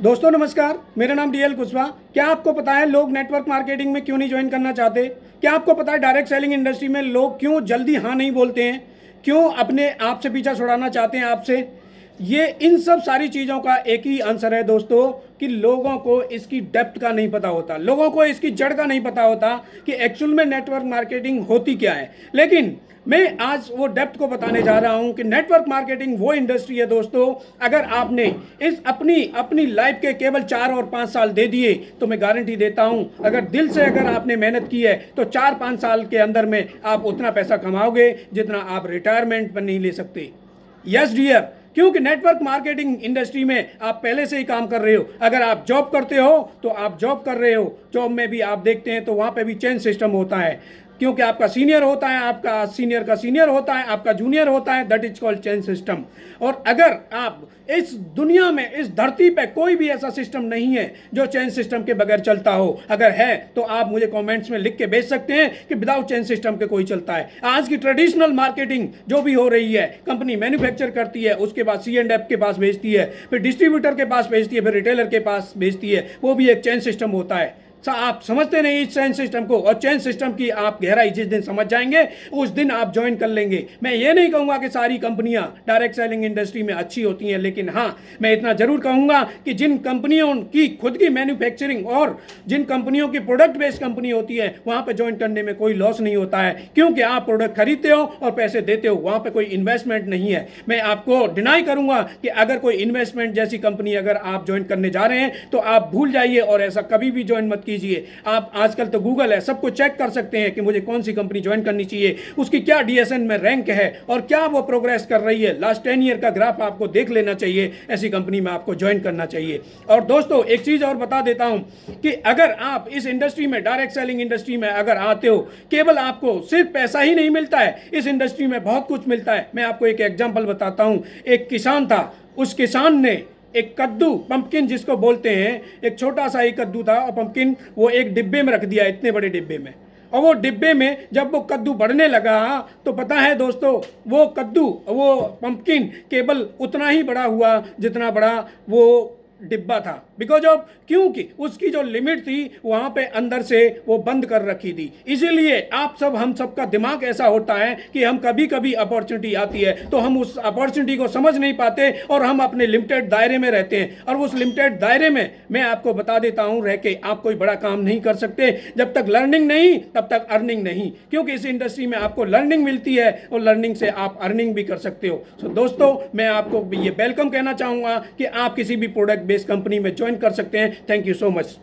दोस्तों नमस्कार, मेरा नाम डीएल कुशवाहा। क्या आपको पता है लोग नेटवर्क मार्केटिंग में क्यों नहीं ज्वाइन करना चाहते? क्या आपको पता है डायरेक्ट सेलिंग इंडस्ट्री में लोग क्यों जल्दी हाँ नहीं बोलते हैं? क्यों अपने आप से पीछा छुड़ाना चाहते हैं आपसे? ये इन सब सारी चीज़ों का एक ही आंसर है दोस्तों, कि लोगों को इसकी डेप्थ का नहीं पता होता, लोगों को इसकी जड़ का नहीं पता होता कि एक्चुअल में नेटवर्क मार्केटिंग होती क्या है। लेकिन मैं आज वो डेप्थ को बताने जा रहा हूं कि नेटवर्क मार्केटिंग वो इंडस्ट्री है दोस्तों, अगर आपने इस अपनी अपनी लाइफ के केवल 4 और 5 साल दे दिए तो मैं गारंटी देता हूं, अगर दिल से अगर आपने मेहनत की है तो 4-5 साल के अंदर में आप उतना पैसा कमाओगे जितना आप रिटायरमेंट पर नहीं ले सकते। यस डियर, क्योंकि नेटवर्क मार्केटिंग इंडस्ट्री में आप पहले से ही काम कर रहे हो। अगर आप जॉब करते हो तो आप जॉब कर रहे हो, जॉब में भी आप देखते हैं तो वहां पे भी चेंज सिस्टम होता है, क्योंकि आपका सीनियर होता है, आपका सीनियर का सीनियर होता है, आपका जूनियर होता है, that is called change system. और अगर आप इस दुनिया में, इस धरती पे कोई भी ऐसा सिस्टम नहीं है जो चेंज सिस्टम के बगैर चलता हो। अगर है तो आप मुझे कमेंट्स में लिख के भेज सकते हैं कि विदाउट चेंज सिस्टम के कोई चलता है। आज की ट्रेडिशनल मार्केटिंग जो भी हो रही है, कंपनी मैन्युफैक्चर करती है, उसके बाद C&F के पास भेजती है, फिर डिस्ट्रीब्यूटर के पास भेजती है, फिर रिटेलर के पास भेजती है, वो भी एक चेंज सिस्टम होता है। आप समझते नहीं इस चेन सिस्टम को, और चेन सिस्टम की आप गहराई जिस दिन समझ जाएंगे उस दिन आप ज्वाइन कर लेंगे। मैं ये नहीं कहूंगा कि सारी कंपनियां डायरेक्ट सेलिंग इंडस्ट्री में अच्छी होती हैं, लेकिन हाँ, मैं इतना जरूर कहूंगा कि जिन कंपनियों की खुद की मैन्युफैक्चरिंग और जिन कंपनियों की प्रोडक्ट बेस्ड कंपनी होती है वहां पर ज्वाइन करने में कोई लॉस नहीं होता है, क्योंकि आप प्रोडक्ट खरीदते हो और पैसे देते हो, वहां पर कोई इन्वेस्टमेंट नहीं है। मैं आपको डिनाई करूंगा कि अगर कोई इन्वेस्टमेंट जैसी कंपनी अगर आप ज्वाइन करने जा रहे हैं तो आप भूल जाइए और ऐसा कभी भी ज्वाइन मत कीजिए। आप आजकल तो गूगल है, सबको चेक कर सकते हैं कि मुझे कौन सी कंपनी ज्वाइन करनी चाहिए, उसकी क्या DSN में रैंक है और क्या वो प्रोग्रेस कर रही है। लास्ट 10 ईयर का ग्राफ आपको देख लेना चाहिए, ऐसी कंपनी में आपको ज्वाइन करना चाहिए। और दोस्तों एक चीज और बता देता हूं कि अगर आप इस इंडस्ट्री में, डायरेक्ट सेलिंग इंडस्ट्री में अगर आते हो, केवल आपको सिर्फ पैसा ही नहीं मिलता है, इस इंडस्ट्री में बहुत कुछ मिलता है। मैं आपको एक एग्जांपल बताता हूं। एक किसान था, उस किसान ने एक कद्दू, पंपकिन जिसको बोलते हैं, एक छोटा सा ही कद्दू था और पंपकिन वो एक डिब्बे में रख दिया, इतने बड़े डिब्बे में। और वो डिब्बे में जब वो कद्दू बढ़ने लगा तो पता है दोस्तों, वो कद्दू, वो पंपकिन केवल उतना ही बड़ा हुआ जितना बड़ा वो डिब्बा था। बिकॉज ऑफ, क्योंकि उसकी जो लिमिट थी वहां पे अंदर से वो बंद कर रखी थी। इसीलिए आप सब, हम सबका दिमाग ऐसा होता है कि हम कभी कभी अपॉर्चुनिटी आती है तो हम उस अपॉर्चुनिटी को समझ नहीं पाते और हम अपने लिमिटेड दायरे में रहते हैं। और उस लिमिटेड दायरे में मैं आपको बता देता हूं, रह के आप कोई बड़ा काम नहीं कर सकते। जब तक लर्निंग नहीं तब तक अर्निंग नहीं, क्योंकि इस इंडस्ट्री में आपको लर्निंग मिलती है और लर्निंग से आप अर्निंग भी कर सकते हो। सो दोस्तों, मैं आपको ये वेलकम कहना चाहूंगा कि आप किसी भी प्रोडक्ट बेस्ड कंपनी में ज्वाइन कर सकते हैं। Thank you so much.